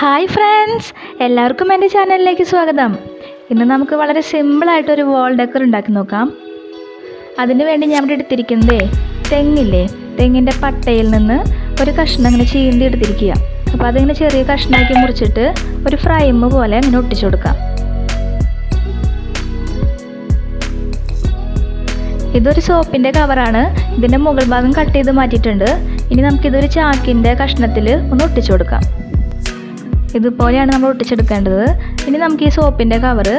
Hi friends, എല്ലാവർക്കും എൻ്റെ ചാനലിലേക്ക് സ്വാഗതം. ഇന്ന് നമുക്ക് വളരെ സിമ്പിളായിട്ടൊരു വാൾ ഡെക്കർ ഉണ്ടാക്കി നോക്കാം. അതിന് വേണ്ടി ഞാൻ ഇവിടെ എടുത്തിരിക്കുന്നത് തെങ്ങില്ലേ, തെങ്ങിൻ്റെ പട്ടയിൽ നിന്ന് ഒരു കഷ്ണം ഇങ്ങനെ ചീന്തി എടുത്തിരിക്കുക. അപ്പോൾ അതിങ്ങനെ ചെറിയ കഷ്ണമാക്കി മുറിച്ചിട്ട് ഒരു ഫ്രെയിം പോലെ അങ്ങനെ ഒട്ടിച്ചു കൊടുക്കാം. ഇതൊരു സോപ്പിൻ്റെ കവറാണ്. ഇതിൻ്റെ മുകൾ ഭാഗം കട്ട് ചെയ്ത് മാറ്റിയിട്ടുണ്ട്. ഇനി നമുക്കിതൊരു ചാക്കിൻ്റെ കഷ്ണത്തിൽ ഒന്ന് ഒട്ടിച്ചു കൊടുക്കാം. ഇതുപോലെയാണ് നമ്മൾ ഒട്ടിച്ചെടുക്കേണ്ടത്. ഇനി നമുക്ക് ഈ സോപ്പിൻ്റെ കവറ്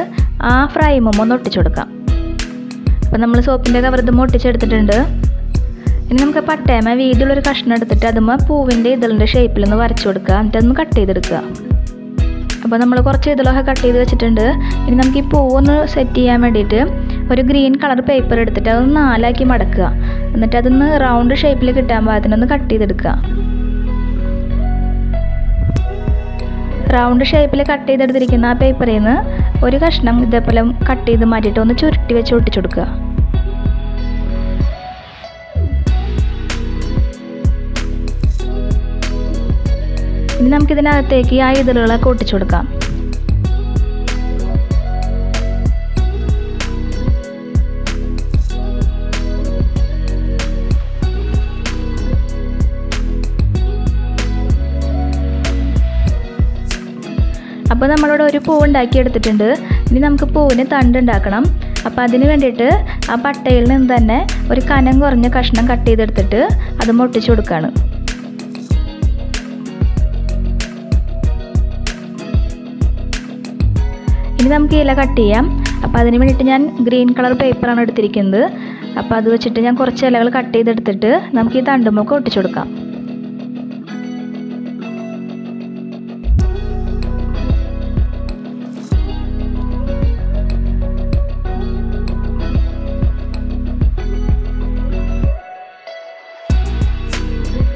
ആ ഫ്രെയിമും ഒന്ന് ഒട്ടിച്ചു കൊടുക്കാം. അപ്പോൾ നമ്മൾ സോപ്പിൻ്റെ കവർ ഇതും ഒട്ടിച്ചെടുത്തിട്ടുണ്ട്. ഇനി നമുക്ക് പട്ടയമ വീതിയുള്ളൊരു കഷ്ണം എടുത്തിട്ട് അതുമ്പോൾ പൂവിൻ്റെ ഇതളിൻ്റെ ഷേപ്പിലൊന്ന് വരച്ചു കൊടുക്കുക. എന്നിട്ടൊന്ന് കട്ട് ചെയ്തെടുക്കുക. അപ്പോൾ നമ്മൾ കുറച്ച് ഇതളൊക്കെ കട്ട് ചെയ്ത് വെച്ചിട്ടുണ്ട്. ഇനി നമുക്ക് ഈ പൂവൊന്ന് സെറ്റ് ചെയ്യാൻ വേണ്ടിയിട്ട് ഒരു ഗ്രീൻ കളർ പേപ്പർ എടുത്തിട്ട് അതൊന്ന് 4 മടക്കുക. എന്നിട്ട് അതൊന്ന് റൗണ്ട് ഷേപ്പിൽ കിട്ടാൻ പാകത്തിനൊന്ന് കട്ട് ചെയ്തെടുക്കുക. റൗണ്ട് ഷേപ്പിൽ കട്ട് ചെയ്തെടുത്തിരിക്കുന്ന ആ പേപ്പറിൽ നിന്ന് ഒരു കഷ്ണം ഇതേപോലെ കട്ട് ചെയ്ത് മാറ്റിയിട്ട് ഒന്ന് ചുരുട്ടി വെച്ച് ഒട്ടിച്ചു കൊടുക്കുക. ഇനി നമുക്കിതിനകത്തേക്ക് ആ ഇതളുകളൊക്കെ ഒട്ടിച്ചു കൊടുക്കാം. അപ്പോൾ നമ്മളിവിടെ ഒരു പൂവ് ഉണ്ടാക്കി എടുത്തിട്ടുണ്ട്. ഇനി നമുക്ക് പൂവിന് തണ്ട് ഉണ്ടാക്കണം. അപ്പോൾ അതിന് വേണ്ടിയിട്ട് ആ പട്ടയിൽ നിന്ന് തന്നെ ഒരു കനം കുറഞ്ഞ കഷ്ണം കട്ട് ചെയ്തെടുത്തിട്ട് അത് ഒട്ടിച്ചു കൊടുക്കുകയാണ്. ഇനി നമുക്ക് ഇല കട്ട് ചെയ്യാം. അപ്പോൾ അതിന് വേണ്ടിയിട്ട് ഞാൻ ഗ്രീൻ കളർ പേപ്പറാണ് എടുത്തിരിക്കുന്നത്. അപ്പോൾ അത് വെച്ചിട്ട് ഞാൻ കുറച്ച് ഇലകൾ കട്ട് ചെയ്തെടുത്തിട്ട് നമുക്ക് ഈ തണ്ടുമൊക്കെ ഒട്ടിച്ചു കൊടുക്കാം.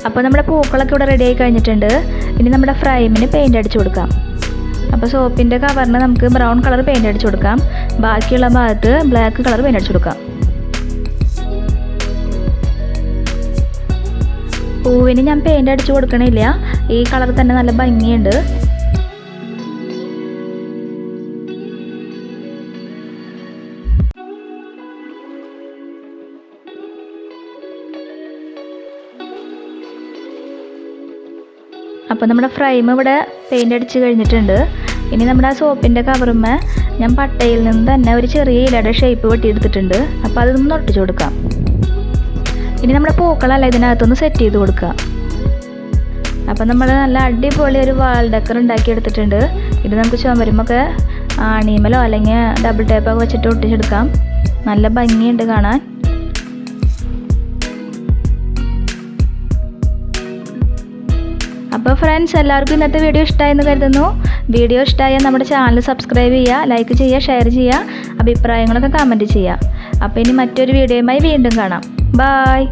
അപ്പോൾ നമ്മുടെ പൂക്കളൊക്കെ ഇവിടെ റെഡി ആയി കഴിഞ്ഞിട്ടുണ്ട്. ഇനി നമ്മുടെ ഫ്രെയിമിന് പെയിൻ്റ് അടിച്ചു കൊടുക്കാം. അപ്പോൾ സോപ്പിൻ്റെ കവറിന് നമുക്ക് ബ്രൗൺ കളർ പെയിൻ്റ് അടിച്ചു കൊടുക്കാം. ബാക്കിയുള്ള ഭാഗത്ത് ബ്ലാക്ക് കളർ പെയിൻ്റ് അടിച്ചു കൊടുക്കാം. പൂവിന് ഞാൻ പെയിൻ്റ് അടിച്ചു കൊടുക്കണില്ല, ഈ കളർ തന്നെ നല്ല ഭംഗിയുണ്ട്. അപ്പോൾ നമ്മുടെ ഫ്രെയിം ഇവിടെ പെയിൻ്റ് അടിച്ച് കഴിഞ്ഞിട്ടുണ്ട്. ഇനി നമ്മുടെ ആ സോപ്പിൻ്റെ കവറുമ്മേ ഞാൻ പട്ടയിൽ നിന്ന് തന്നെ ഒരു ചെറിയ ഇലയുടെ ഷേപ്പ് വെട്ടിയെടുത്തിട്ടുണ്ട്. അപ്പോൾ അതൊന്ന് ഒട്ടിച്ചു കൊടുക്കാം. ഇനി നമ്മുടെ പൂക്കളല്ല ഇതിനകത്തൊന്ന് സെറ്റ് ചെയ്ത് കൊടുക്കുക. അപ്പോൾ നമ്മൾ നല്ല അടിപൊളി ഒരു വാൾ ഡെക്കർ ഉണ്ടാക്കിയെടുത്തിട്ടുണ്ട്. ഇത് നമുക്ക് ചുമരുമൊക്കെ ആണിമലോ അല്ലെങ്കിൽ ഡബിൾ ടേപ്പൊക്കെ വെച്ചിട്ട് ഒട്ടിച്ചെടുക്കാം. നല്ല ഭംഗിയുണ്ട് കാണാൻ. അപ്പോൾ ഫ്രണ്ട്സ്, എല്ലാവർക്കും ഇന്നത്തെ വീഡിയോ ഇഷ്ടമായെന്ന് കരുതുന്നു. വീഡിയോ ഇഷ്ടമായാൽ നമ്മുടെ ചാനൽ സബ്സ്ക്രൈബ് ചെയ്യുക, ലൈക്ക് ചെയ്യുക, ഷെയർ ചെയ്യുക, അഭിപ്രായങ്ങളൊക്കെ കമൻറ്റ് ചെയ്യുക. അപ്പോൾ ഇനി മറ്റൊരു വീഡിയോയുമായി വീണ്ടും കാണാം. ബായ്.